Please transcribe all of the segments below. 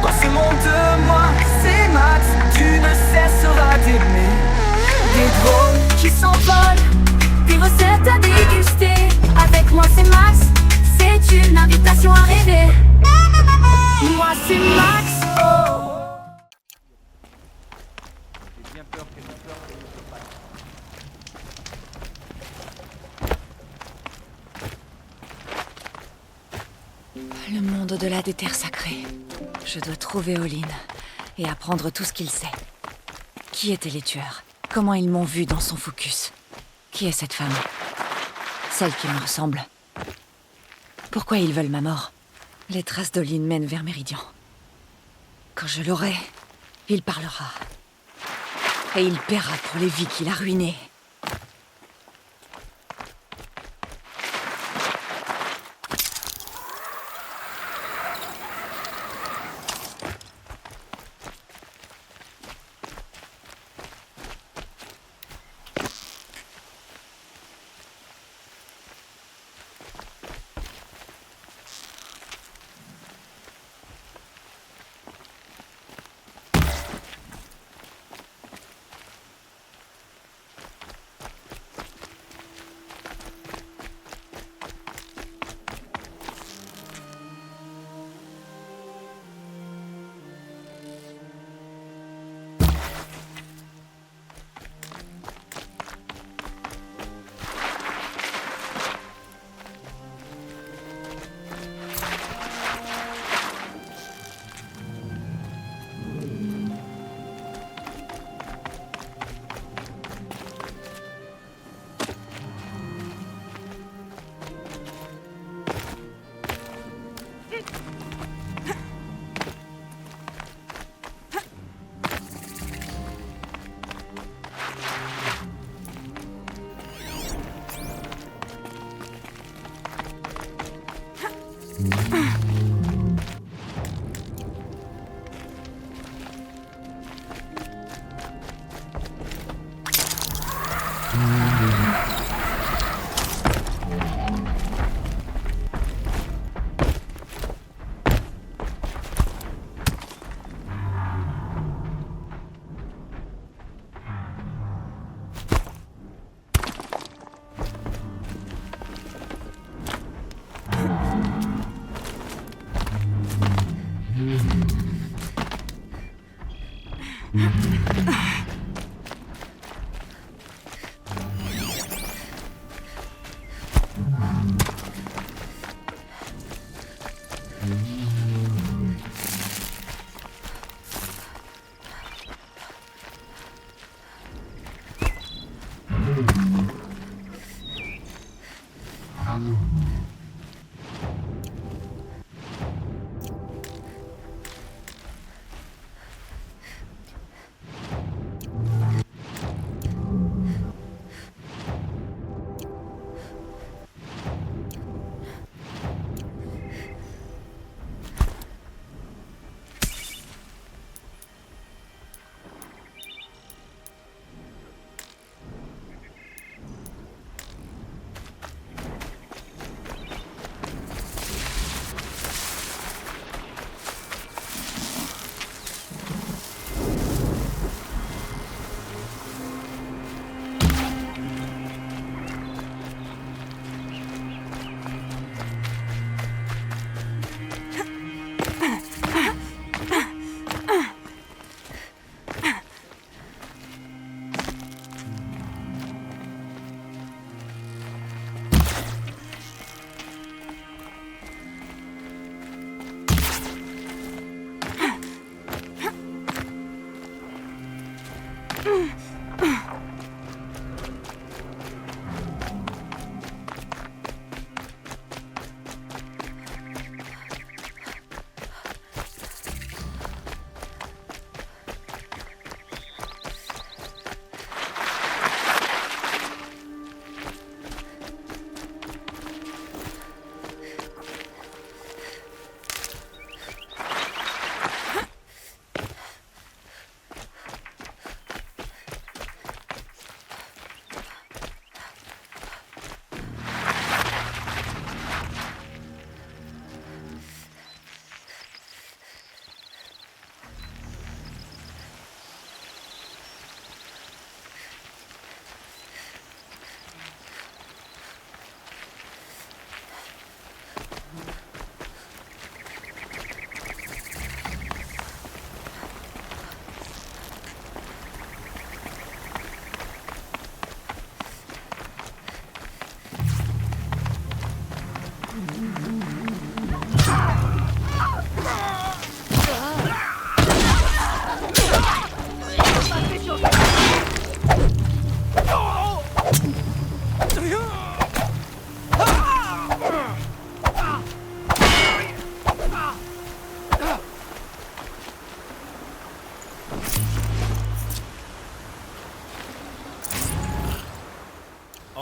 Dans ce monde de moi, c'est Max, tu ne cesseras d'aimer. Des drones qui s'envolent, des recettes à déguster. Avec moi c'est Max, c'est une invitation à rêver. Moi c'est Max, oh. J'ai bien peur que ne se passe. Le monde au-delà des terres sacrées. Je dois trouver Olin et apprendre tout ce qu'il sait. Qui étaient les tueurs? Comment ils m'ont vu dans son focus? Qui est cette femme? Celle qui me ressemble. Pourquoi ils veulent ma mort? Les traces d'Olin mènent vers Méridian. Quand je l'aurai, il parlera. Et il paiera pour les vies qu'il a ruinées.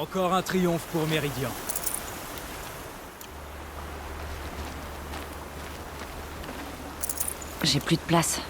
Encore un triomphe pour Méridian. J'ai plus de place.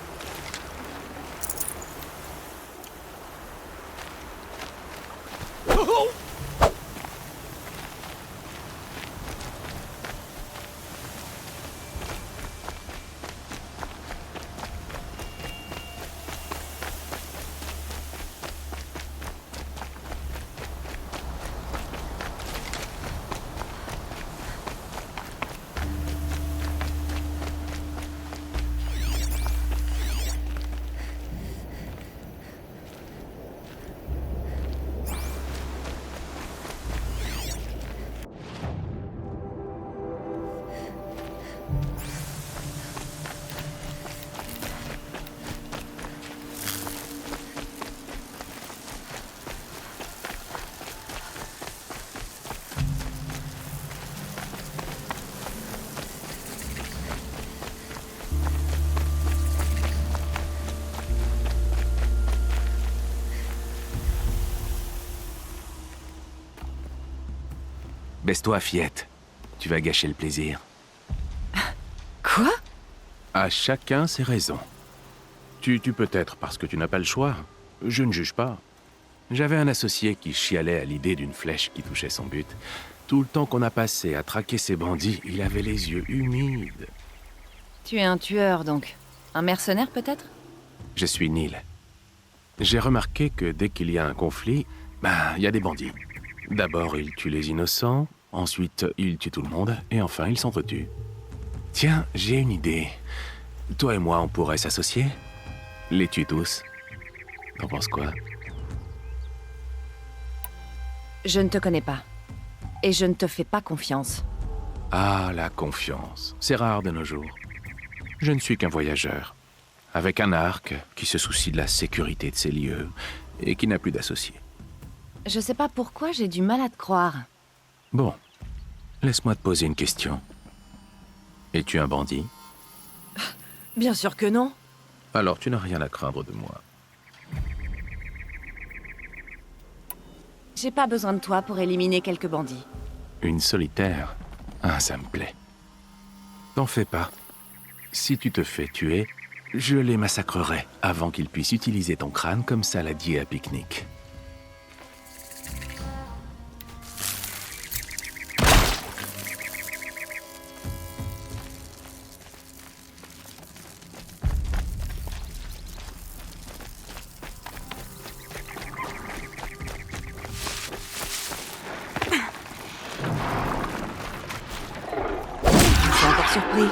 Baisse-toi, fillette. Tu vas gâcher le plaisir. Quoi? À chacun ses raisons. Tu peut-être parce que tu n'as pas le choix. Je ne juge pas. J'avais un associé qui chialait à l'idée d'une flèche qui touchait son but. Tout le temps qu'on a passé à traquer ces bandits, il avait les yeux humides. Tu es un tueur, donc. Un mercenaire, peut-être? Je suis Neil. J'ai remarqué que dès qu'il y a un conflit, il y a des bandits. D'abord, ils tuent les innocents, ensuite, ils tuent tout le monde, et enfin, ils s'entretuent. Tiens, j'ai une idée. Toi et moi, on pourrait s'associer? Les tuer tous. T'en penses quoi? Je ne te connais pas. Et je ne te fais pas confiance. Ah, la confiance. C'est rare de nos jours. Je ne suis qu'un voyageur, avec un arc qui se soucie de la sécurité de ses lieux et qui n'a plus d'associés. Je sais pas pourquoi j'ai du mal à te croire. Bon, laisse-moi te poser une question. Es-tu un bandit? Bien sûr que non. Alors tu n'as rien à craindre de moi. J'ai pas besoin de toi pour éliminer quelques bandits. Une solitaire? Ah, ça me plaît. T'en fais pas. Si tu te fais tuer, je les massacrerai avant qu'ils puissent utiliser ton crâne comme saladier à pique-nique. Je suis encore surpris.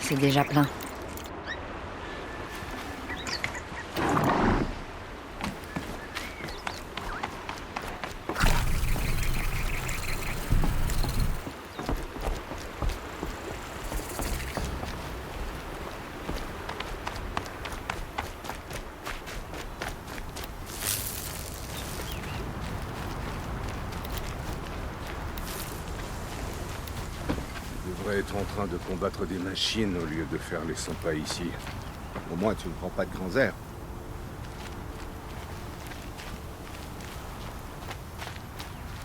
C'est déjà plein. Tu devrais être en train de combattre des machines au lieu de faire les 100 pas ici. Au moins, tu ne prends pas de grands airs.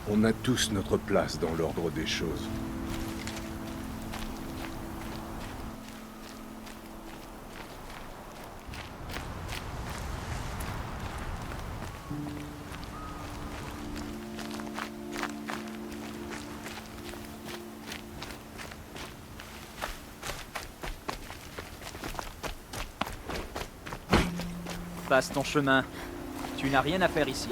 On a tous notre place dans l'ordre des choses. Passe ton chemin. Tu n'as rien à faire ici.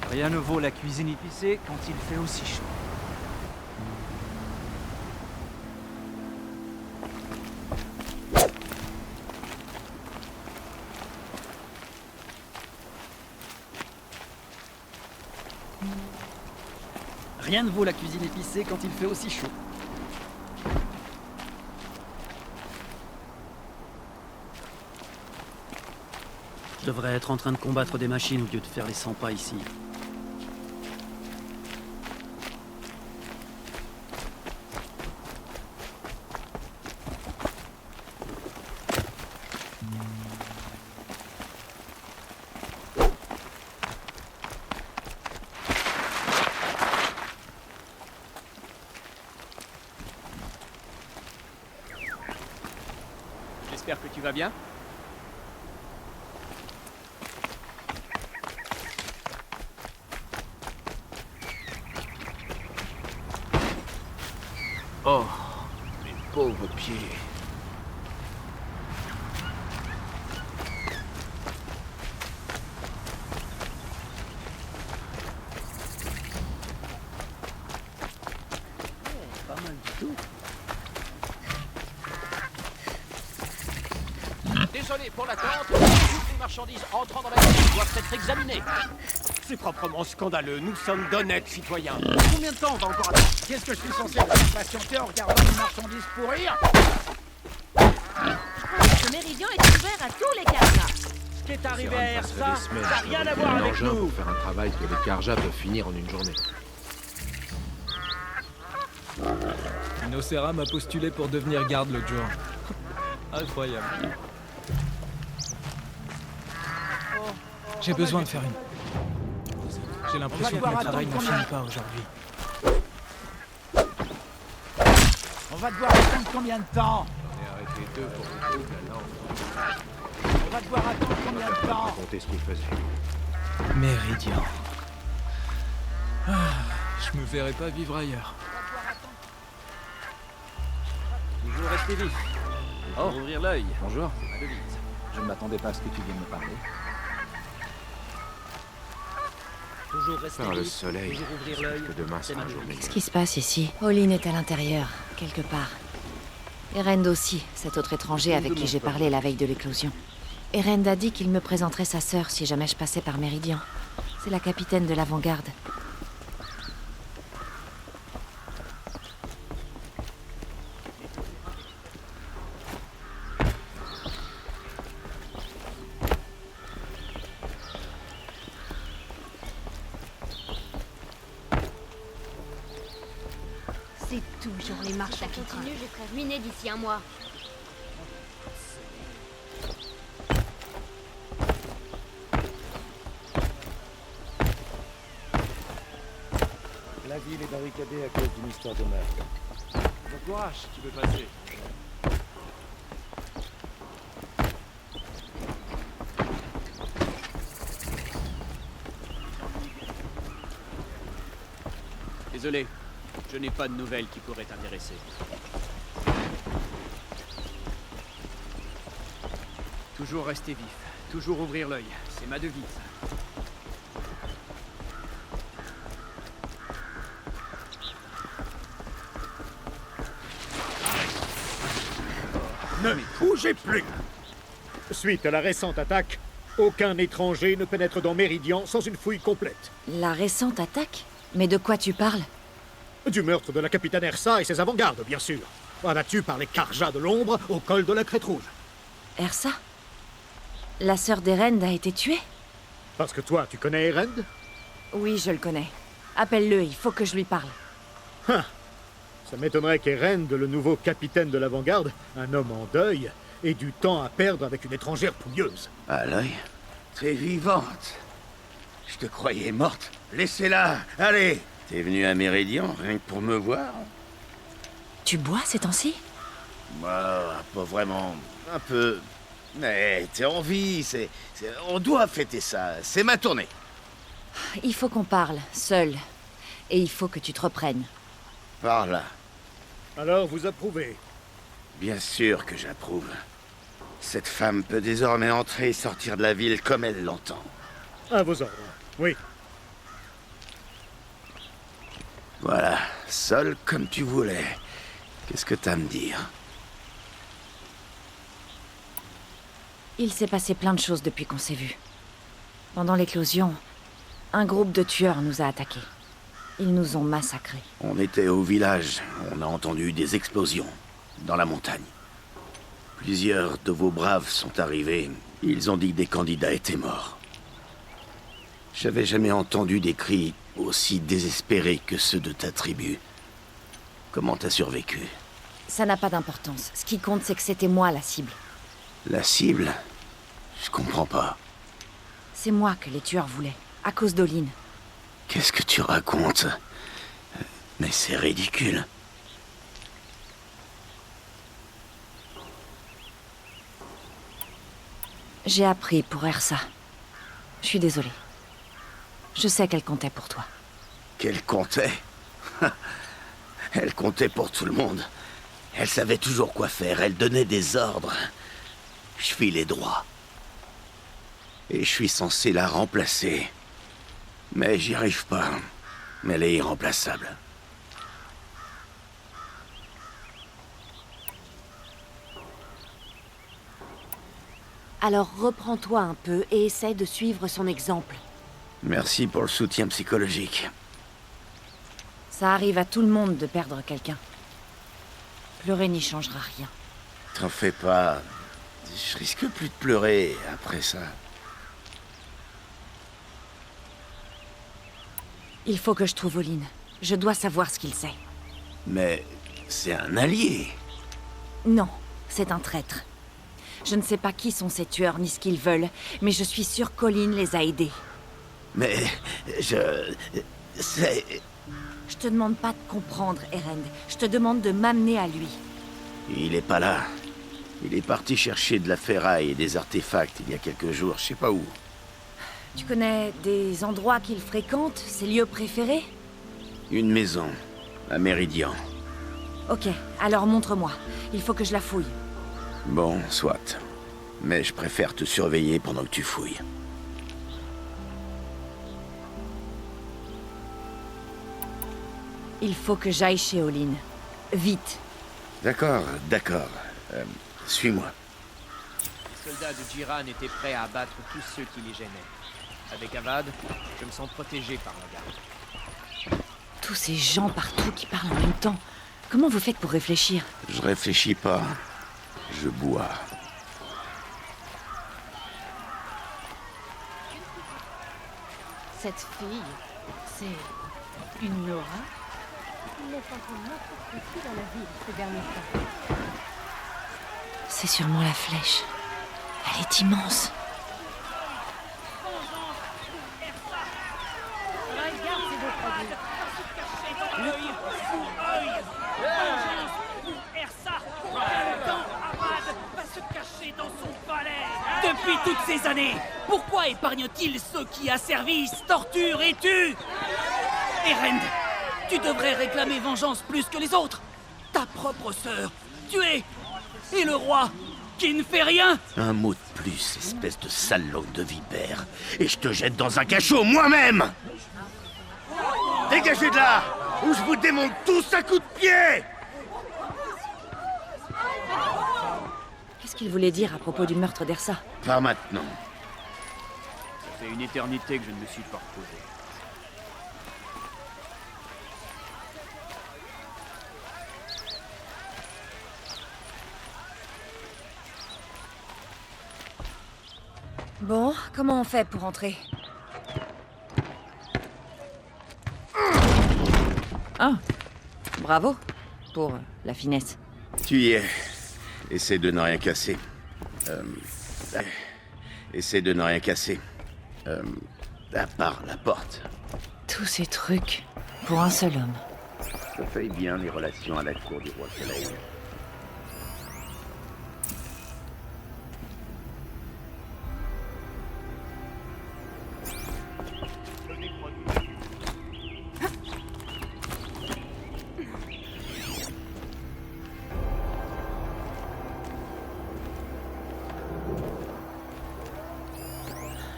Rien ne vaut la cuisine épicée quand il fait aussi chaud. Rien ne vaut la cuisine épicée quand il fait aussi chaud. Je devrais être en train de combattre des machines au lieu de faire les 100 pas ici. J'espère que tu vas bien. Oh, mes pauvres pieds. Pas mal du tout. Désolé pour l'attente, toutes les marchandises entrant dans la ville doivent être examinées. C'est proprement scandaleux, nous sommes d'honnêtes citoyens. Combien de temps on va encore attendre? Qu'est-ce que je suis censé patienter en regardant les marchandises pourrir? Ce méridien est ouvert à tous les carnats. Ce qui est arrivé à Ersa, ça n'a rien à voir avec nous. Pour faire un travail que les Karja peuvent finir en une journée. Nocera m'a postulé pour devenir garde l'autre jour. Incroyable. J'ai besoin de faire une. J'ai l'impression que le travail n'en finit pas aujourd'hui. On va devoir attendre combien de temps? J'en ai arrêté deux pour vous trouver la langue. On va devoir attendre combien de temps? Raconter ce qu'il faisait. Méridian. Ah, je me verrai pas vivre ailleurs. Toujours rester vif. Toujours ouvrir l'œil. Bonjour. Ma devise. Je ne m'attendais pas à ce que tu viennes me parler. Toujours rester Par le vif, soleil, toujours ouvrir l'œil. que demain sera un jour meilleur. Qu'est-ce qui se passe ici? Olin est à l'intérieur, quelque part. Erend aussi, cet autre étranger avec qui j'ai parlé la veille de l'éclosion. Erend a dit qu'il me présenterait sa sœur si jamais je passais par Méridian. C'est la capitaine de l'avant-garde. C'est toujours les marches à qui continue, je serai ruiné d'ici un mois. La ville est barricadée à cause d'une histoire de meurtre. Bon courage, tu peux passer. Désolé, je n'ai pas de nouvelles qui pourraient t'intéresser. Toujours rester vif, toujours ouvrir l'œil, c'est ma devise. Ne bougez plus! Suite à la récente attaque, aucun étranger ne pénètre dans Méridian sans une fouille complète. La récente attaque? Mais de quoi tu parles? Du meurtre de la capitaine Ersa et ses avant-gardes, bien sûr. Abattus par les Karjas de l'ombre au col de la Crête Rouge. Ersa? La sœur d'Erend a été tuée? Parce que toi, tu connais Erend? Oui, je le connais. Appelle-le, il faut que je lui parle. Ça m'étonnerait qu'Erend, le nouveau capitaine de l'avant-garde, un homme en deuil, ait du temps à perdre avec une étrangère pouilleuse. Aloy, t'es vivante. Je te croyais morte. Laissez-la, allez. T'es venu à Méridian, rien que pour me voir? Tu bois ces temps-ci? Bah, pas vraiment. Un peu. Mais t'es en vie, on doit fêter ça. C'est ma tournée. Il faut qu'on parle, seul. Et il faut que tu te reprennes. Par là. Alors, vous approuvez? Bien sûr que j'approuve. Cette femme peut désormais entrer et sortir de la ville comme elle l'entend. À vos ordres, oui. Voilà, seul comme tu voulais. Qu'est-ce que t'as à me dire? Il s'est passé plein de choses depuis qu'on s'est vus. Pendant l'éclosion, un groupe de tueurs nous a attaqués. Ils nous ont massacrés. On était au village, on a entendu des explosions, dans la montagne. Plusieurs de vos braves sont arrivés, ils ont dit que des candidats étaient morts. J'avais jamais entendu des cris aussi désespérés que ceux de ta tribu. Comment t'as survécu? Ça n'a pas d'importance. Ce qui compte, c'est que c'était moi la cible. La cible? Je comprends pas. C'est moi que les tueurs voulaient, à cause d'Olin. Qu'est-ce que tu racontes? Mais c'est ridicule. J'ai appris pour Ersa. Je suis désolée. Je sais qu'elle comptait pour toi. Qu'elle comptait? Elle comptait pour tout le monde. Elle savait toujours quoi faire, elle donnait des ordres. Je filais droit. Et je suis censé la remplacer. Mais j'y arrive pas. Elle est irremplaçable. Alors reprends-toi un peu et essaie de suivre son exemple. Merci pour le soutien psychologique. Ça arrive à tout le monde de perdre quelqu'un. Pleurer n'y changera rien. T'en fais pas. Je risque plus de pleurer après ça. Il faut que je trouve Olin. Je dois savoir ce qu'il sait. Mais c'est un allié. Non, c'est un traître. Je ne sais pas qui sont ces tueurs ni ce qu'ils veulent, mais je suis sûre qu'Olin les a aidés. Mais c'est... Je te demande pas de comprendre, Erend. Je te demande de m'amener à lui. Il est pas là. Il est parti chercher de la ferraille et des artefacts il y a quelques jours, je sais pas où. Tu connais des endroits qu'il fréquente, ses lieux préférés? Une maison, à Méridian. Ok, alors montre-moi. Il faut que je la fouille. Bon, soit. Mais je préfère te surveiller pendant que tu fouilles. Il faut que j'aille chez Olin. Vite. D'accord, d'accord. Suis-moi. Les soldats de Jiran étaient prêts à abattre tous ceux qui les gênaient. Avec Avad, je me sens protégé par la garde. Tous ces gens partout qui parlent en même temps. Comment vous faites pour réfléchir? Je réfléchis pas. Je bois. Cette fille, c'est une Nora? Il n'est pas comme n'importe qui dans la ville ces derniers temps. C'est sûrement la flèche. Elle est immense. Regarde ces deux produits. Depuis toutes ces années, pourquoi épargne-t-il ceux qui asservissent, torturent et tuent? Erend, tu devrais réclamer vengeance plus que les autres. Ta propre sœur, tuée, et le roi, qui ne fait rien. Un mot de plus, espèce de sale langue de vipère, et je te jette dans un cachot moi-même. Dégagez de là, ou je vous démonte tous à coups de pied. qu'il voulait dire à propos du meurtre d'Ersa? Pas maintenant. Ça fait une éternité que je ne me suis pas reposé. Bon, comment on fait pour entrer? Ah, bravo pour la finesse. Tu y es. Essaie de ne rien casser. Essaie de ne rien casser. À part la porte. Tous ces trucs pour un seul homme. Ça fait bien les relations à la cour du roi Soleil.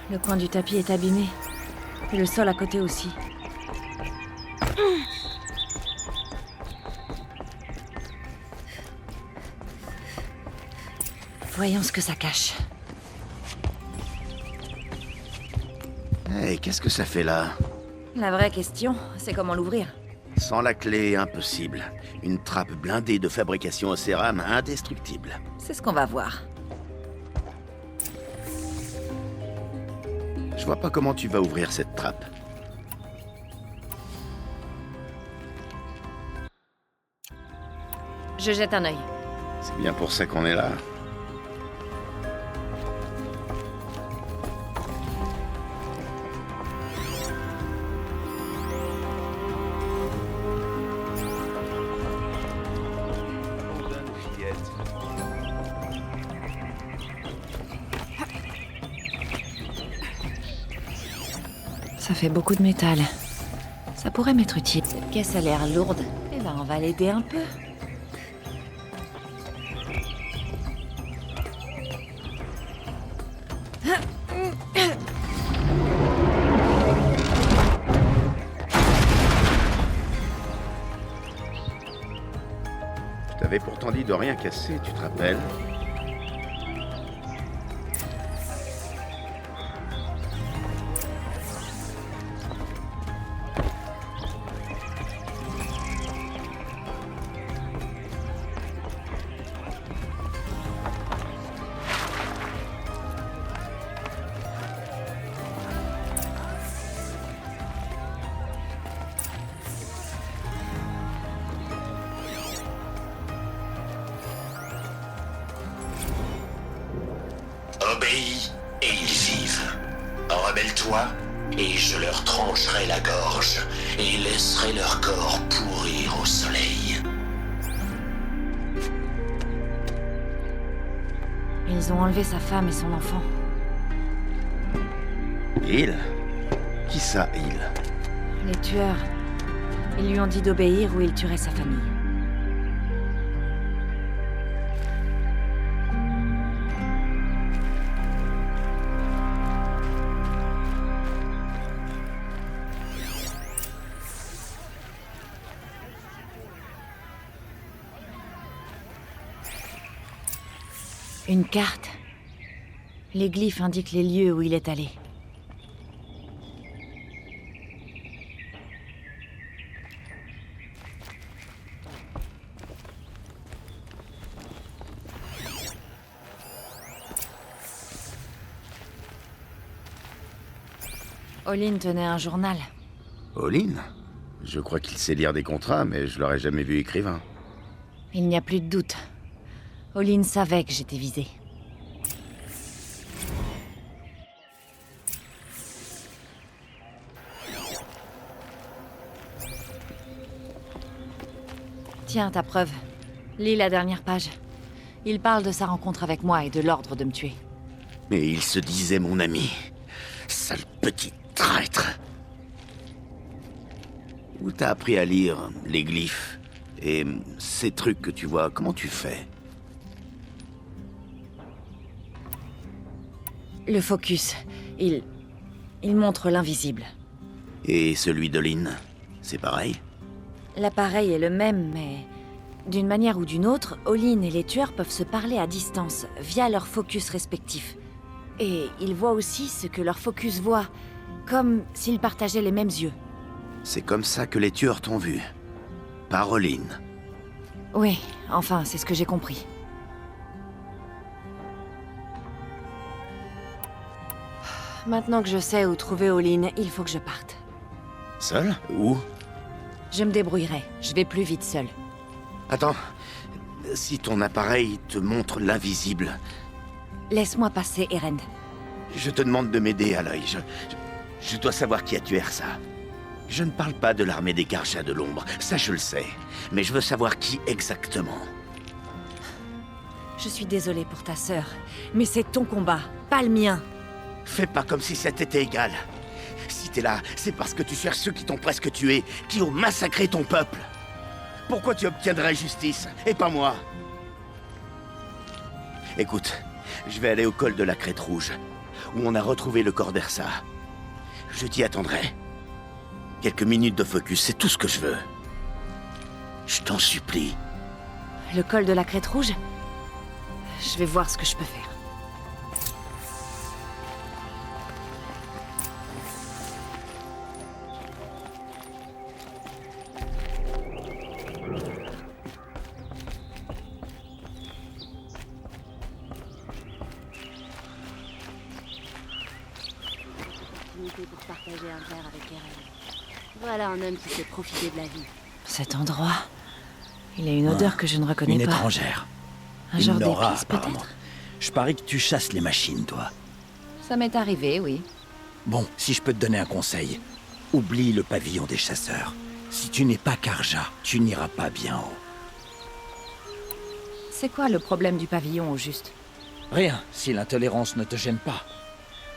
Le coin du tapis est abîmé. Et le sol à côté aussi. Voyons ce que ça cache. Hey, qu'est-ce que ça fait là? La vraie question, c'est comment l'ouvrir. Sans la clé, impossible. Une trappe blindée de fabrication au cérame, indestructible. C'est ce qu'on va voir. Je vois pas comment tu vas ouvrir cette trappe. Je jette un œil. C'est bien pour ça qu'on est là. Ça fait beaucoup de métal. Ça pourrait m'être utile. Cette caisse a l'air lourde. Eh ben, on va l'aider un peu. Je t'avais pourtant dit de rien casser, tu te rappelles? Obéis, et ils vivent. Rebelle-toi, et je leur trancherai la gorge, et laisserai leur corps pourrir au soleil. Ils ont enlevé sa femme et son enfant. Il? Qui ça, il? Les tueurs. Ils lui ont dit d'obéir ou il tuerait sa famille. Une carte. Les glyphes indiquent les lieux où il est allé. Olin tenait un journal. Olin? Je crois qu'il sait lire des contrats, mais je l'aurais jamais vu écrivain. Il n'y a plus de doute. Olin savait que j'étais visée. Tiens, ta preuve. Lis la dernière page. Il parle de sa rencontre avec moi et de l'ordre de me tuer. Mais il se disait mon ami. Sale petit traître. Où t'as appris à lire les glyphes? Et ces trucs que tu vois, comment tu fais? Le focus. Il montre l'invisible. Et celui de Lynn, c'est pareil? L'appareil est le même, mais D'une manière ou d'une autre, Olin et les tueurs peuvent se parler à distance, via leurs focus respectifs. Et ils voient aussi ce que leur focus voit, comme s'ils partageaient les mêmes yeux. C'est comme ça que les tueurs t'ont vu. Par Olin. Oui, enfin, c'est ce que j'ai compris. Maintenant que je sais où trouver Olin, il faut que je parte. Seul? Où? Je me débrouillerai, je vais plus vite seul. Attends, si ton appareil te montre l'invisible... Laisse-moi passer, Erend. Je te demande de m'aider, Aloy. Je dois savoir qui a tué Ersa. Je ne parle pas de l'armée des Karja de l'ombre, ça je le sais. Mais je veux savoir qui exactement. Je suis désolée pour ta sœur, mais c'est ton combat, pas le mien. Fais pas comme si c'était égal. Si t'es là, c'est parce que tu cherches ceux qui t'ont presque tué, qui ont massacré ton peuple. Pourquoi tu obtiendrais justice, et pas moi? Écoute, je vais aller au col de la Crête Rouge, où on a retrouvé le corps d'Ersa. Je t'y attendrai. Quelques minutes de focus, c'est tout ce que je veux. Je t'en supplie. Le col de la Crête Rouge? Je vais voir ce que je peux faire. Pour partager un verre avec Eren. Voilà un homme qui sait profiter de la vie. Cet endroit... Il a une odeur que je ne reconnais pas. Une étrangère. Un genre Nora, d'épice, apparemment. peut-être? Je parie que tu chasses les machines, toi. Ça m'est arrivé, oui. Bon, si je peux te donner un conseil, oublie le pavillon des chasseurs. Si tu n'es pas Karja, tu n'iras pas bien haut. C'est quoi le problème du pavillon, au juste? Rien, si l'intolérance ne te gêne pas.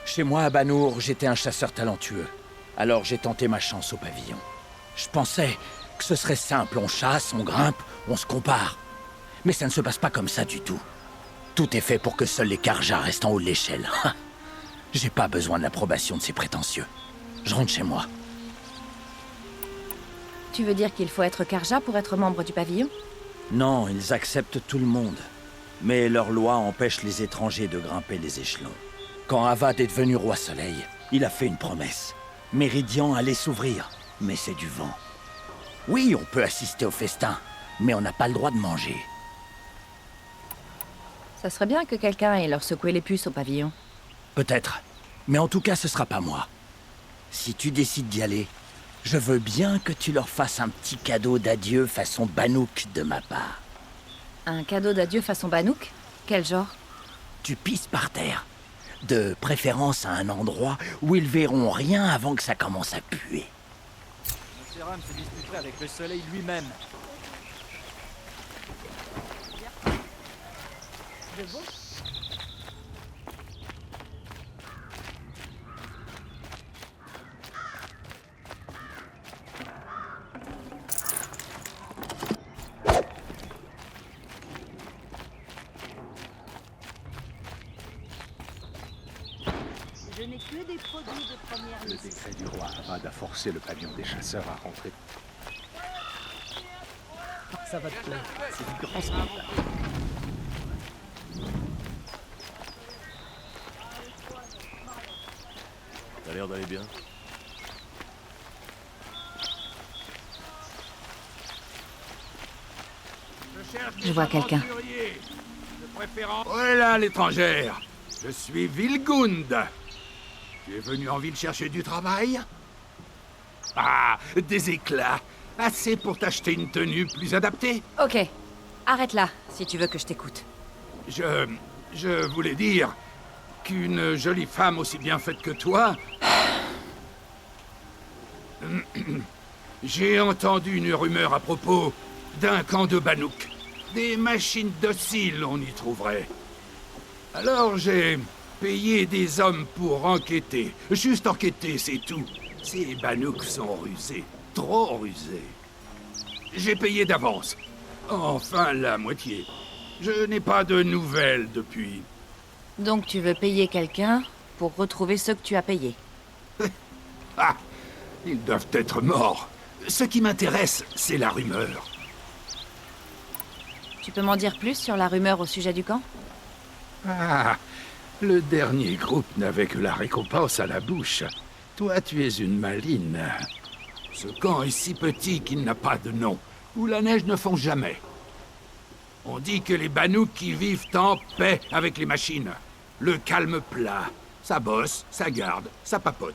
Chez moi, à Banour, j'étais un chasseur talentueux. Alors j'ai tenté ma chance au pavillon. Je pensais que ce serait simple, on chasse, on grimpe, on se compare. Mais ça ne se passe pas comme ça du tout. Tout est fait pour que seuls les Karja restent en haut de l'échelle. J'ai pas besoin de l'approbation de ces prétentieux. Je rentre chez moi. Tu veux dire qu'il faut être Karja pour être membre du pavillon? Non, ils acceptent tout le monde. Mais leurs lois empêchent les étrangers de grimper les échelons. Quand Avad est devenu roi soleil, il a fait une promesse. Méridian allait s'ouvrir, mais c'est du vent. Oui, on peut assister au festin, mais on n'a pas le droit de manger. Ça serait bien que quelqu'un ait leur secoué les puces au pavillon. Peut-être, mais en tout cas ce sera pas moi. Si tu décides d'y aller, je veux bien que tu leur fasses un petit cadeau d'adieu façon Banouk de ma part. Un cadeau d'adieu façon Banouk? Quel genre? Tu pisses par terre. De préférence à un endroit où ils verront rien avant que ça commence à puer. Le sérum se disputerait avec le soleil lui-même. De bon? Je n'ai que des produits de première Le nécessité. décret du roi Avad a forcé le pavillon des chasseurs à rentrer. Ça va te plaire. C'est du grand spectacle. T'as l'air d'aller bien. Je vois quelqu'un. Voilà l'étrangère. Je suis Vilgund. Tu es venu en ville chercher du travail? Ah, des éclats. Assez pour t'acheter une tenue plus adaptée? Ok, arrête là, si tu veux que je t'écoute. Je voulais dire qu'une jolie femme aussi bien faite que toi... J'ai entendu une rumeur à propos d'un camp de Banouk. Des machines dociles, on y trouverait. Alors j'ai payé des hommes pour enquêter. Juste enquêter, c'est tout. Ces Banouk sont rusés. Trop rusés. J'ai payé d'avance. Enfin, la moitié. Je n'ai pas de nouvelles depuis. Donc tu veux payer quelqu'un pour retrouver ceux que tu as payés? Ah, ils doivent être morts. Ce qui m'intéresse, c'est la rumeur. Tu peux m'en dire plus sur la rumeur au sujet du camp? Ah, le dernier groupe n'avait que la récompense à la bouche. Toi, tu es une maline. Ce camp est si petit qu'il n'a pas de nom, où la neige ne fond jamais. On dit que les Banouks qui vivent en paix avec les machines. Le calme plat. Ça bosse, ça garde, ça papote.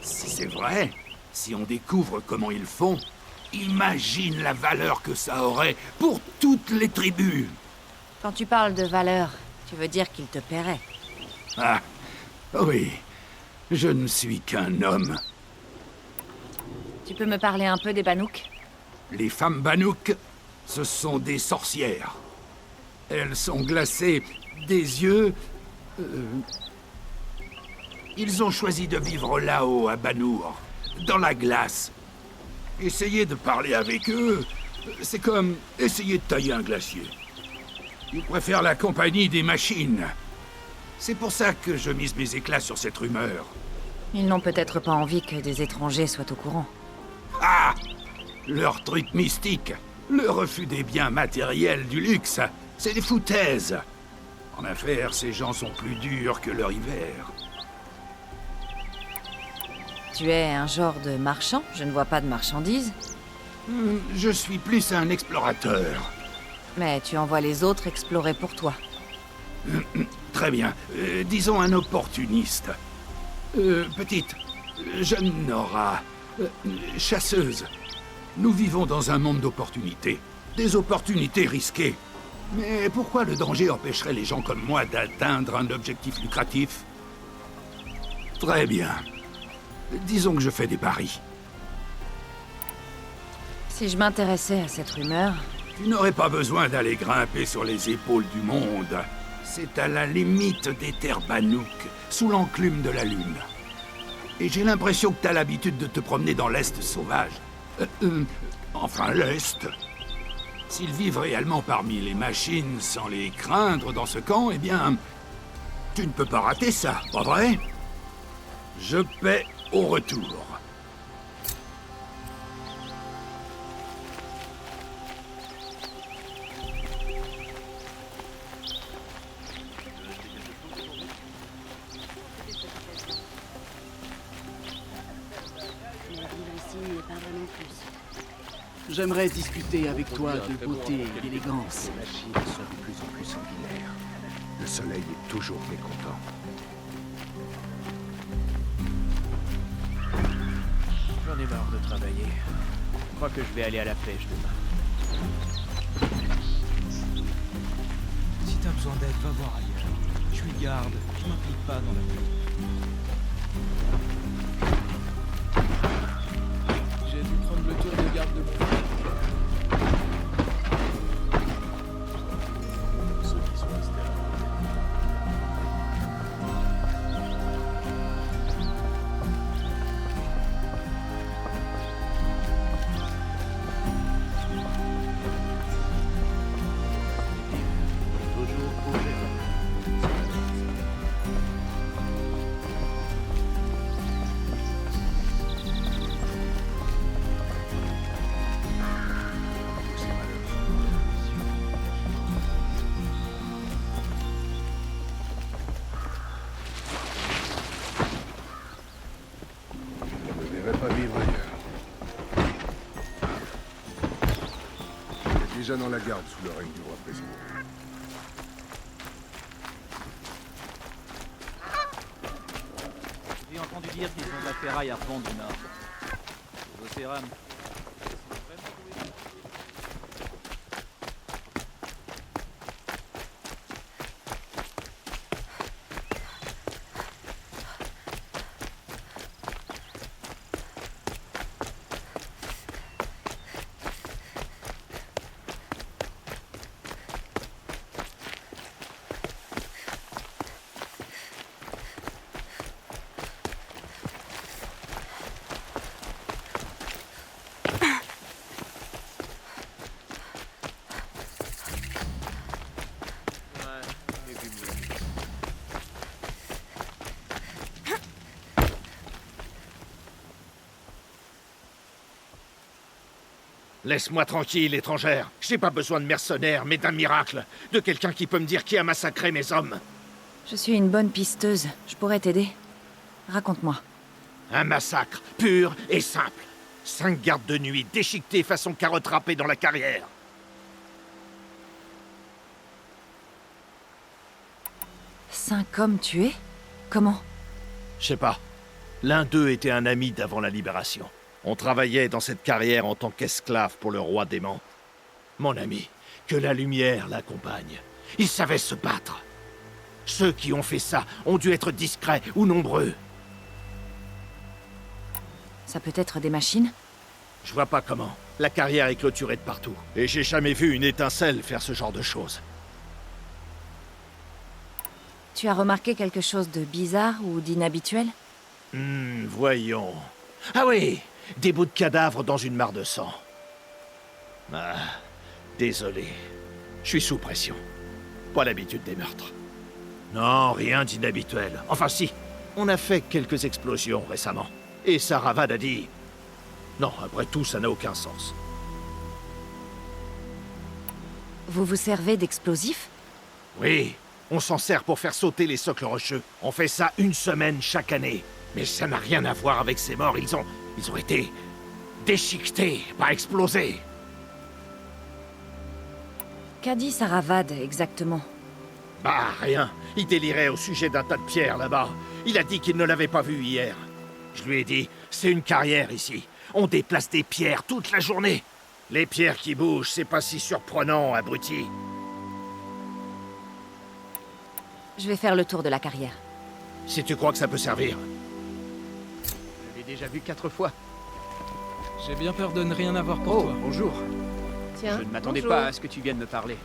Si c'est vrai, si on découvre comment ils font, imagine la valeur que ça aurait pour toutes les tribus. Quand tu parles de valeur, tu veux dire qu'ils te paieraient? Ah, oui. Je ne suis qu'un homme. Tu peux me parler un peu des Banouks? Les femmes Banouks, ce sont des sorcières. Elles sont glacées des yeux... Ils ont choisi de vivre là-haut, à Banour, dans la glace. Essayer de parler avec eux, c'est comme essayer de tailler un glacier. Ils préfèrent la compagnie des machines. C'est pour ça que je mise mes éclats sur cette rumeur. Ils n'ont peut-être pas envie que des étrangers soient au courant. Ah! Leur truc mystique, le refus des biens matériels du luxe, c'est des foutaises. En affaires, ces gens sont plus durs que leur hiver. Tu es un genre de marchand? Je ne vois pas de marchandises. Je suis plus un explorateur. Mais tu envoies les autres explorer pour toi. Très bien. Disons un opportuniste. Petite, jeune Nora, chasseuse. Nous vivons dans un monde d'opportunités. Des opportunités risquées. Mais pourquoi le danger empêcherait les gens comme moi d'atteindre un objectif lucratif? Très bien. Disons que je fais des paris. Si je m'intéressais à cette rumeur... Tu n'aurais pas besoin d'aller grimper sur les épaules du monde. C'est à la limite des terres Banouks, sous l'enclume de la lune. Et j'ai l'impression que t'as l'habitude de te promener dans l'Est sauvage. Enfin, l'Est. S'ils vivent réellement parmi les machines sans les craindre dans ce camp, eh bien... Tu ne peux pas rater ça, pas vrai? Je paie au retour. J'aimerais discuter avec toi de beauté et d'élégance. Les machines sont de plus en plus sanguinaires. Le soleil est toujours mécontent. J'en ai marre de travailler. Je crois que je vais aller à la pêche demain. Si t'as besoin d'aide, va voir ailleurs. Je suis garde, je m'implique pas dans la vie. J'ai dû prendre le tour de garde de mon frère. Ceux qui sont restés là. Toujours pour Je ne verrai pas vivre ailleurs. Il est déjà dans la garde sous le règne du roi président. J'ai entendu dire qu'ils ont de la ferraille à prendre du nord. Les Océranes. Laisse-moi tranquille, étrangère. J'ai pas besoin de mercenaires, mais d'un miracle. De quelqu'un qui peut me dire qui a massacré mes hommes. Je suis une bonne pisteuse. Je pourrais t'aider. Raconte-moi. Un massacre, pur et simple. 5 gardes de nuit déchiquetés façon carotte râpée dans la carrière. Cinq hommes tués? Comment? Je sais pas. L'un d'eux était un ami d'avant la libération. On travaillait dans cette carrière en tant qu'esclave pour le roi dément. Mon ami, que la lumière l'accompagne. Il savait se battre. Ceux qui ont fait ça ont dû être discrets ou nombreux. Ça peut être des machines? Je vois pas comment. La carrière est clôturée de partout. Et j'ai jamais vu une étincelle faire ce genre de choses. Tu as remarqué quelque chose de bizarre ou d'inhabituel? Voyons. Ah oui, des bouts de cadavres dans une mare de sang. Ah, désolé. Je suis sous pression. Pas l'habitude des meurtres. Non, rien d'inhabituel. Enfin si, on a fait quelques explosions récemment. Et Saravad a dit... Non, après tout, ça n'a aucun sens. Vous vous servez d'explosifs? Oui, on s'en sert pour faire sauter les socles rocheux. On fait ça 1 semaine chaque année. Mais ça n'a rien à voir avec ces morts. Ils ont été déchiquetés, pas explosés. Qu'a dit Saravad exactement? Bah, rien. Il délirait au sujet d'un tas de pierres là-bas. Il a dit qu'il ne l'avait pas vu hier. Je lui ai dit, c'est une carrière ici. On déplace des pierres toute la journée. Les pierres qui bougent, c'est pas si surprenant, abruti. Je vais faire le tour de la carrière. Si tu crois que ça peut servir. Je l'ai déjà vu 4 fois. J'ai bien peur de ne rien avoir pour toi. Bonjour. Tiens, Je ne m'attendais bonjour. pas à ce que tu viennes me parler.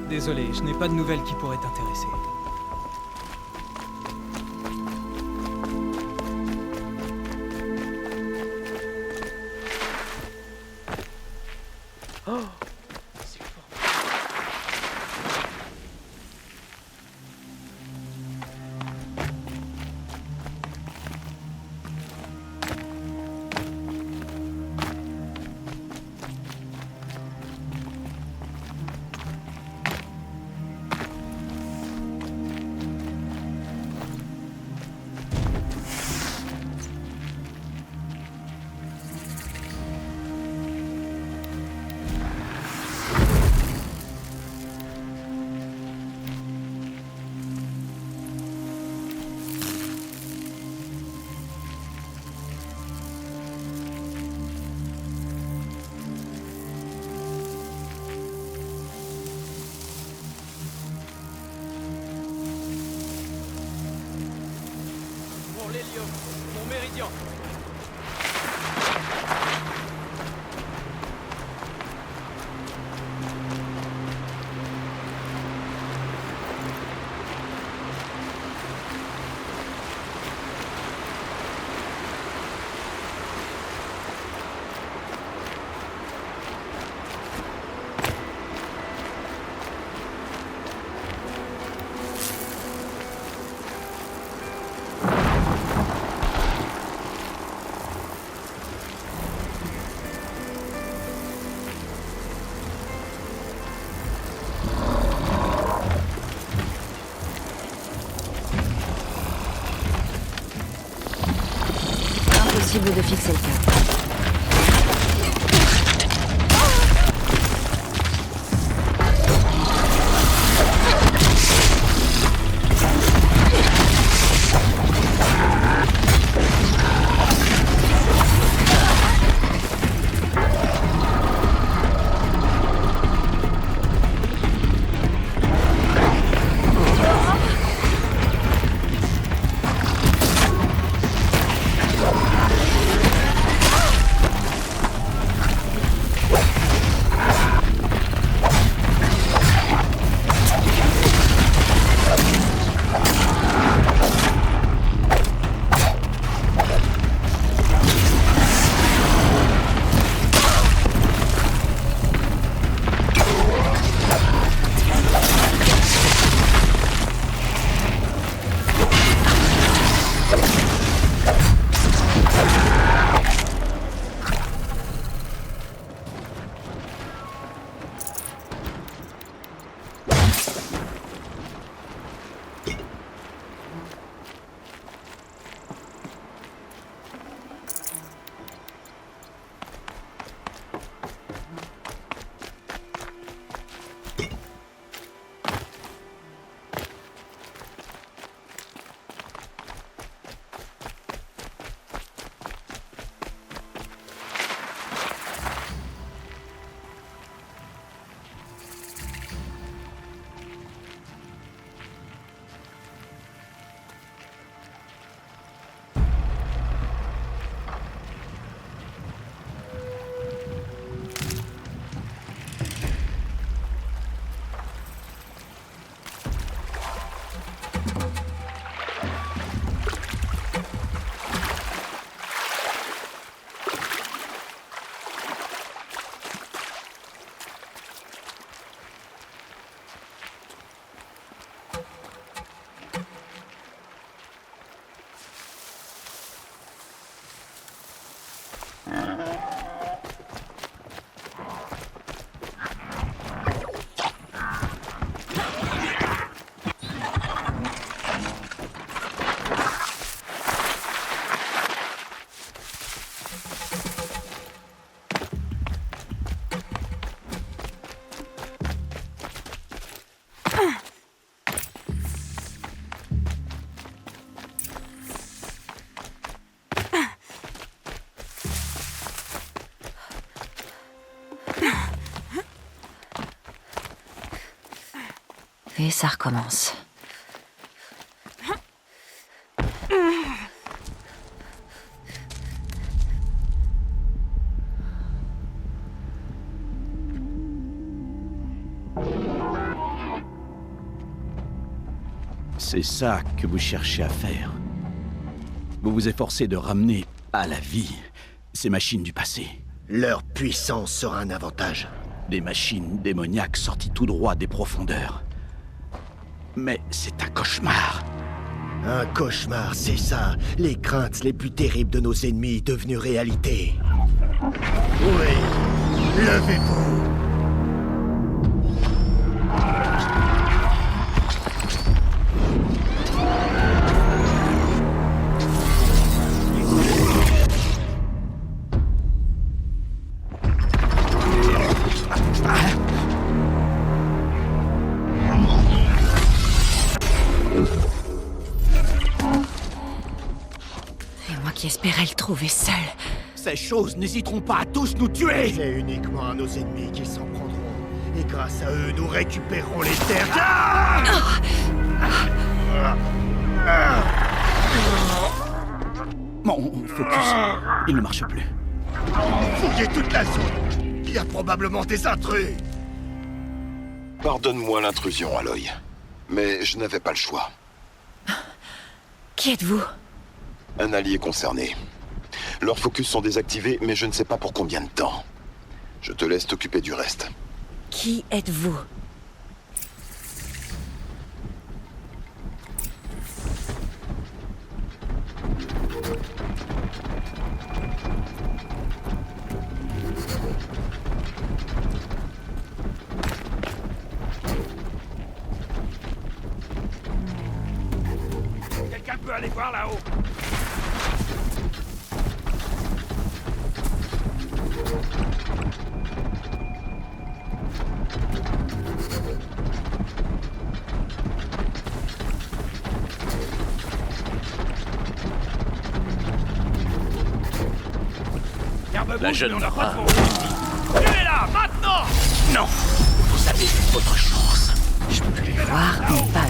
Désolé, je n'ai pas de nouvelles qui pourraient t'intéresser. Oh, Pour l'hélium, mon méridien. Impossible de fixer le cap. Et ça recommence. C'est ça que vous cherchez à faire. Vous vous efforcez de ramener à la vie ces machines du passé. Leur puissance sera un avantage. Des machines démoniaques sorties tout droit des profondeurs. Mais c'est un cauchemar. Un cauchemar, c'est ça. Les craintes les plus terribles de nos ennemis devenues réalité. Oui, levez-vous. Qui espérait le trouver seul. Ces choses n'hésiteront pas à tous nous tuer. C'est uniquement à nos ennemis qu'ils s'en prendront. Et grâce à eux, nous récupérerons les terres. Mon focus, il ne marche plus. Fouillez toute la zone. Il y a probablement des intrus. Pardonne-moi l'intrusion, Aloy. Mais je n'avais pas le choix. Qui êtes-vous? Un allié concerné. Leurs focus sont désactivés, mais je ne sais pas pour combien de temps. Je te laisse t'occuper du reste. Qui êtes-vous? Quelqu'un peut aller voir là-haut? La jeune femme. Tuez-la, maintenant! Non, vous avez eu votre chance. Je peux lui voir une balle.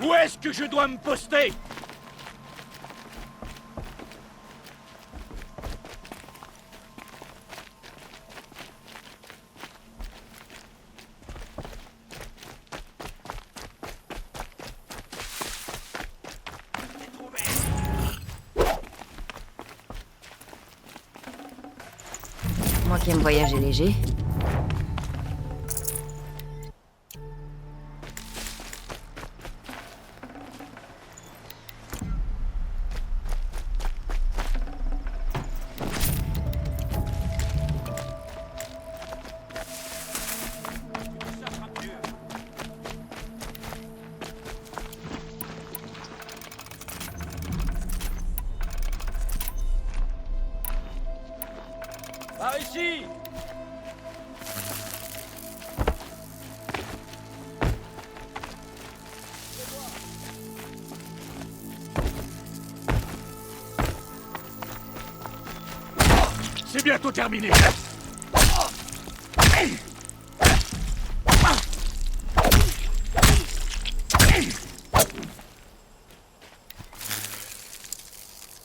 Où est-ce que je dois me poster? Moi qui aime voyager léger. Par ici! C'est bientôt terminé.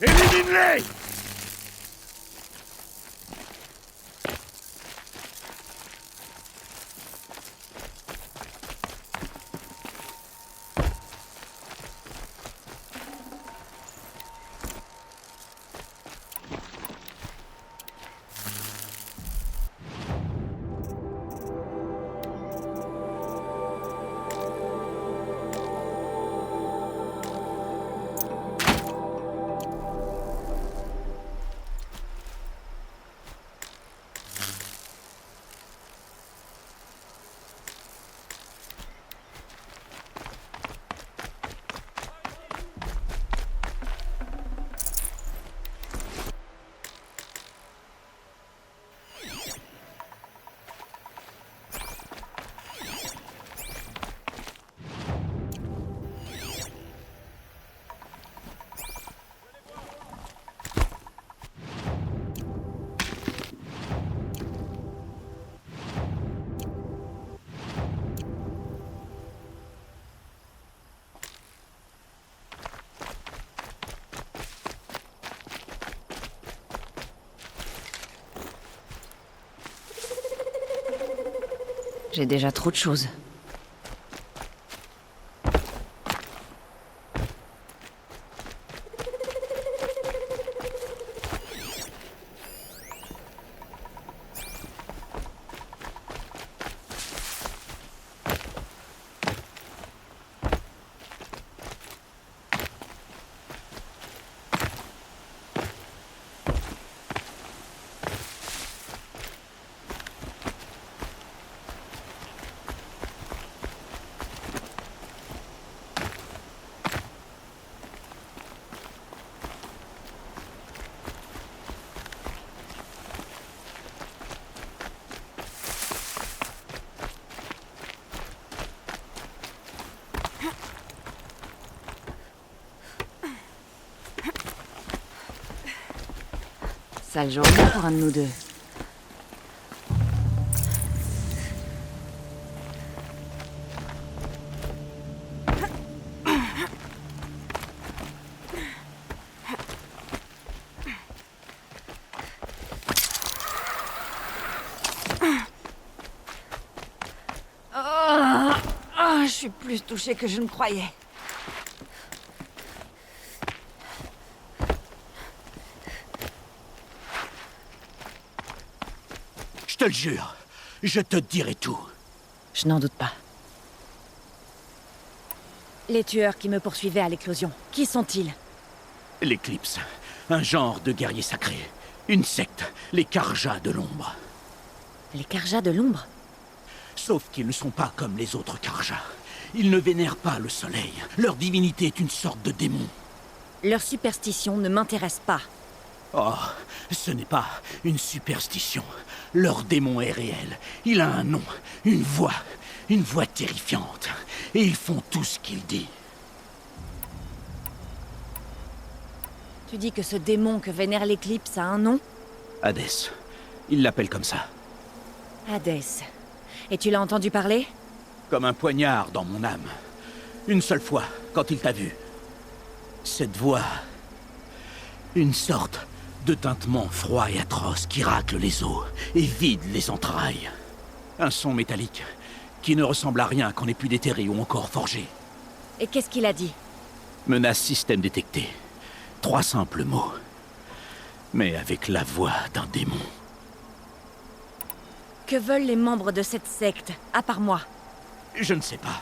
Élimine-les! J'ai déjà trop de choses. Sale journée pour un de nous deux. Je suis plus touchée que je ne croyais. Je te le jure, je te dirai tout. Je n'en doute pas. Les tueurs qui me poursuivaient à l'éclosion, qui sont-ils? L'Éclipse, un genre de guerrier sacré. Une secte, les Karjas de l'ombre. Les Karjas de l'ombre? Sauf qu'ils ne sont pas comme les autres Karjas. Ils ne vénèrent pas le soleil. Leur divinité est une sorte de démon. Leur superstition ne m'intéresse pas. Oh, ce n'est pas une superstition. Leur démon est réel. Il a un nom, une voix terrifiante. Et ils font tout ce qu'il dit. Tu dis que ce démon que vénère l'Éclipse a un nom? Hadès. Ils l'appellent comme ça. Hadès. Et tu l'as entendu parler? Comme un poignard dans mon âme. Une seule fois, quand il t'a vu. Cette voix... Une sorte de tintement froid et atroce qui racle les os et vide les entrailles. Un son métallique qui ne ressemble à rien qu'on ait pu déterrer ou encore forger. Et qu'est-ce qu'il a dit? Menace système détecté. 3 simples mots. Mais avec la voix d'un démon. Que veulent les membres de cette secte, à part moi? Je ne sais pas.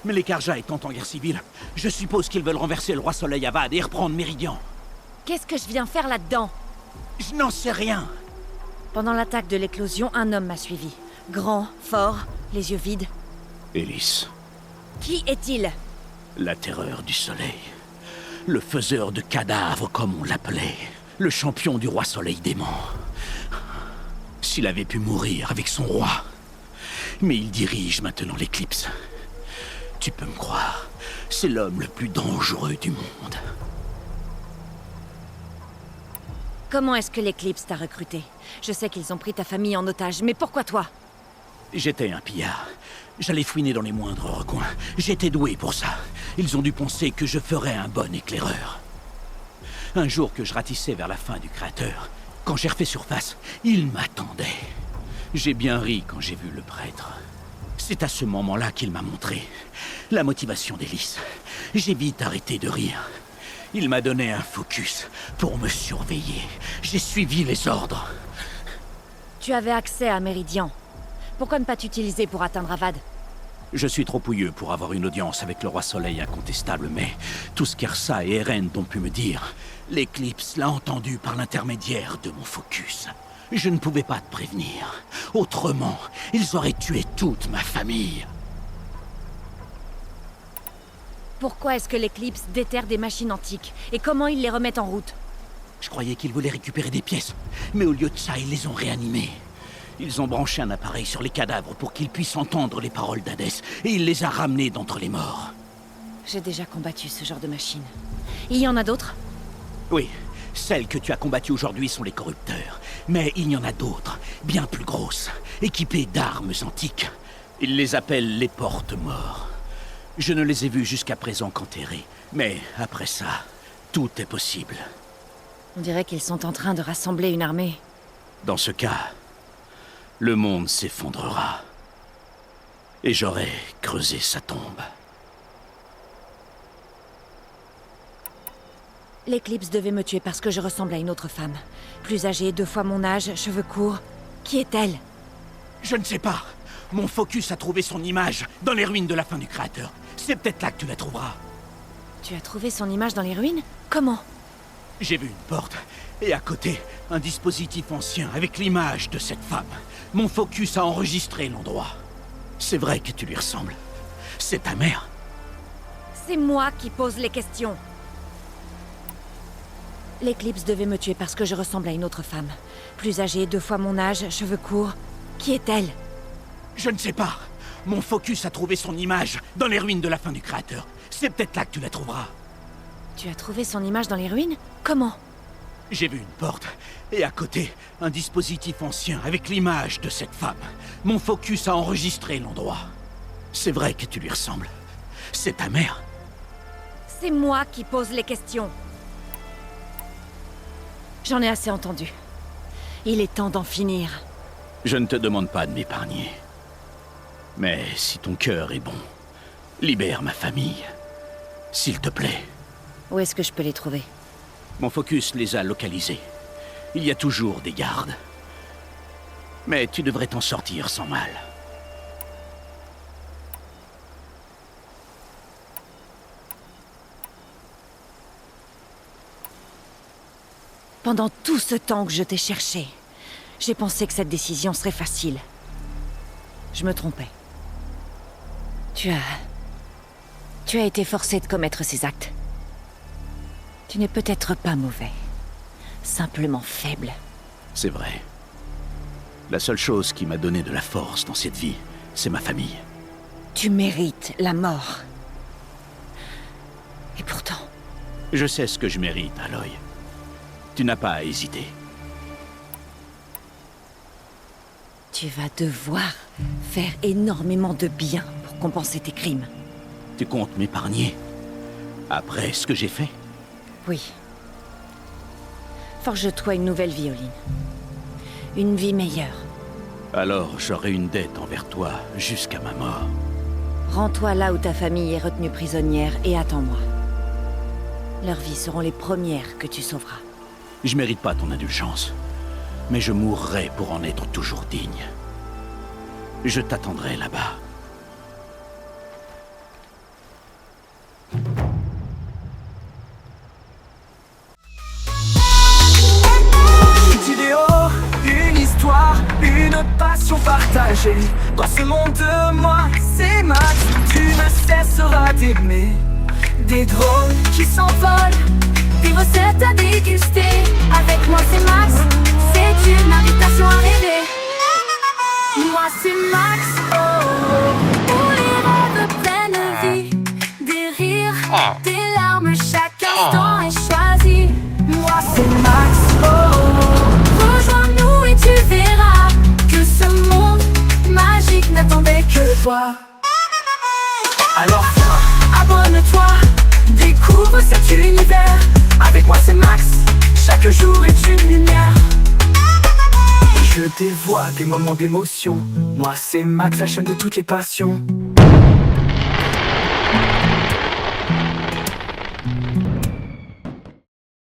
Mais les Karja étant en guerre civile, je suppose qu'ils veulent renverser le roi Soleil Avad et reprendre Méridian. Qu'est-ce que je viens faire là-dedans? Je n'en sais rien. Pendant l'attaque de l'éclosion, un homme m'a suivi. Grand, fort, les yeux vides. Élise. Qui est-il? La terreur du soleil. Le faiseur de cadavres, comme on l'appelait. Le champion du roi Soleil démon. S'il avait pu mourir avec son roi. Mais il dirige maintenant l'éclipse. Tu peux me croire, c'est l'homme le plus dangereux du monde. Comment est-ce que l'éclipse t'a recruté? Je sais qu'ils ont pris ta famille en otage, mais pourquoi toi? J'étais un pillard. J'allais fouiner dans les moindres recoins. J'étais doué pour ça. Ils ont dû penser que je ferais un bon éclaireur. Un jour que je ratissais vers la fin du Créateur, quand j'ai refait surface, il m'attendait. J'ai bien ri quand j'ai vu le prêtre. C'est à ce moment-là qu'il m'a montré la motivation d'Élise. J'ai vite arrêté de rire. Il m'a donné un focus pour me surveiller. J'ai suivi les ordres. Tu avais accès à Méridian. Pourquoi ne pas t'utiliser pour atteindre Avad? Je suis trop pouilleux pour avoir une audience avec le roi Soleil incontestable, mais tout ce qu'Ersa et Eren ont pu me dire, l'éclipse l'a entendu par l'intermédiaire de mon focus. Je ne pouvais pas te prévenir. Autrement, ils auraient tué toute ma famille. Pourquoi est-ce que l'éclipse déterre des machines antiques? Et comment ils les remettent en route? Je croyais qu'ils voulaient récupérer des pièces, mais au lieu de ça, ils les ont réanimées. Ils ont branché un appareil sur les cadavres pour qu'ils puissent entendre les paroles d'Hadès, et il les a ramenés d'entre les morts. J'ai déjà combattu ce genre de machine. Il y en a d'autres? Oui, celles que tu as combattues aujourd'hui sont les corrupteurs. Mais il y en a d'autres, bien plus grosses, équipées d'armes antiques. Ils les appellent les porte-morts. Je ne les ai vus jusqu'à présent qu'enterrés. Mais après ça, tout est possible. On dirait qu'ils sont en train de rassembler une armée. Dans ce cas, le monde s'effondrera. Et j'aurai creusé sa tombe. L'éclipse devait me tuer parce que je ressemble à une autre femme. Plus âgée, 2 fois mon âge, cheveux courts. Qui est-elle? Je ne sais pas. Mon focus a trouvé son image dans les ruines de la fin du Créateur. C'est peut-être là que tu la trouveras. Tu as trouvé son image dans les ruines? Comment? J'ai vu une porte, et à côté, un dispositif ancien avec l'image de cette femme. Mon focus a enregistré l'endroit. C'est vrai que tu lui ressembles. C'est ta mère. C'est moi qui pose les questions. L'éclipse devait me tuer parce que je ressemble à une autre femme. Plus âgée, 2 fois mon âge, cheveux courts. Qui est-elle? Je ne sais pas. Mon focus a trouvé son image dans les ruines de la fin du Créateur. C'est peut-être là que tu la trouveras. Tu as trouvé son image dans les ruines? Comment? J'ai vu une porte, et à côté, un dispositif ancien avec l'image de cette femme. Mon focus a enregistré l'endroit. C'est vrai que tu lui ressembles. C'est ta mère. C'est moi qui pose les questions. J'en ai assez entendu. Il est temps d'en finir. Je ne te demande pas de m'épargner. Mais si ton cœur est bon, libère ma famille. S'il te plaît. Où est-ce que je peux les trouver? Mon focus les a localisés. Il y a toujours des gardes. Mais tu devrais t'en sortir sans mal. Pendant tout ce temps que je t'ai cherché, j'ai pensé que cette décision serait facile. Je me trompais. Tu as été forcé de commettre ces actes. Tu n'es peut-être pas mauvais. Simplement faible. C'est vrai. La seule chose qui m'a donné de la force dans cette vie, c'est ma famille. Tu mérites la mort. Et pourtant... Je sais ce que je mérite, Aloy. Tu n'as pas à hésiter. Tu vas devoir faire énormément de bien pour compenser tes crimes. Tu comptes m'épargner? Après ce que j'ai fait? Oui. Forge-toi une nouvelle vie, Olin. Une vie meilleure. Alors j'aurai une dette envers toi jusqu'à ma mort. Rends-toi là où ta famille est retenue prisonnière et attends-moi. Leurs vies seront les premières que tu sauveras. Je mérite pas ton indulgence, mais je mourrai pour en être toujours digne. Je t'attendrai là-bas. Une idéo, une histoire, une passion partagée. Dans ce monde de moi, c'est Max. Tu ne cesseras d'aimer. Des drones qui s'envolent, des recettes à déguster. Avec moi, c'est Max. C'est une invitation à rêver. Moi, c'est Max. Oh, oh. Où les rêves prennent vie. Des rires, des larmes, chaque instant est choisi. Moi, c'est Max. Oh, oh. Rejoins-nous et tu verras que ce monde magique n'attendait que toi. Alors viens, abonne-toi, découvre cet univers. Avec moi c'est Max, chaque jour est une lumière. Je dévoile des moments d'émotion. Moi c'est Max, la chaîne de toutes les passions.